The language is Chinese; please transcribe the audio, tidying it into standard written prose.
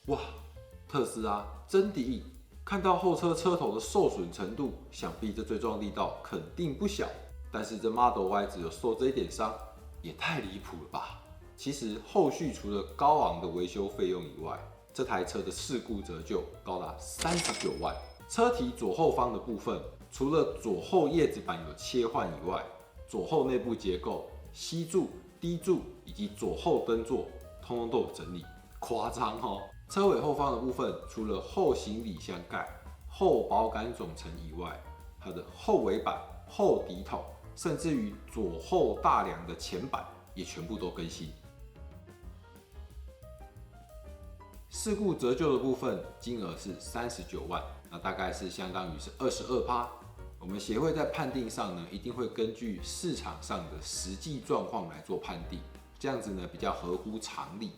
哇，特斯拉真第一！看到后车车头的受损程度，想必这追撞力道肯定不小。但是这 Model Y 只有受这一点伤，也太离谱了吧！其实后续除了高昂的维修费用以外，这台车的事故折旧高达39万。车体左后方的部分，除了左后叶子板有切换以外，左后内部结构、C 柱、D 柱以及左后灯座，通通都有整理，夸张哦！车尾后方的部分，除了后行李箱盖、后保杆总成以外，它的后尾板、后底筒，甚至于左后大梁的前板也全部都更新。事故折旧的部分金额是39万，那大概是相当于是22%。我们协会在判定上呢，一定会根据市场上的实际状况来做判定，这样子呢比较合乎常理。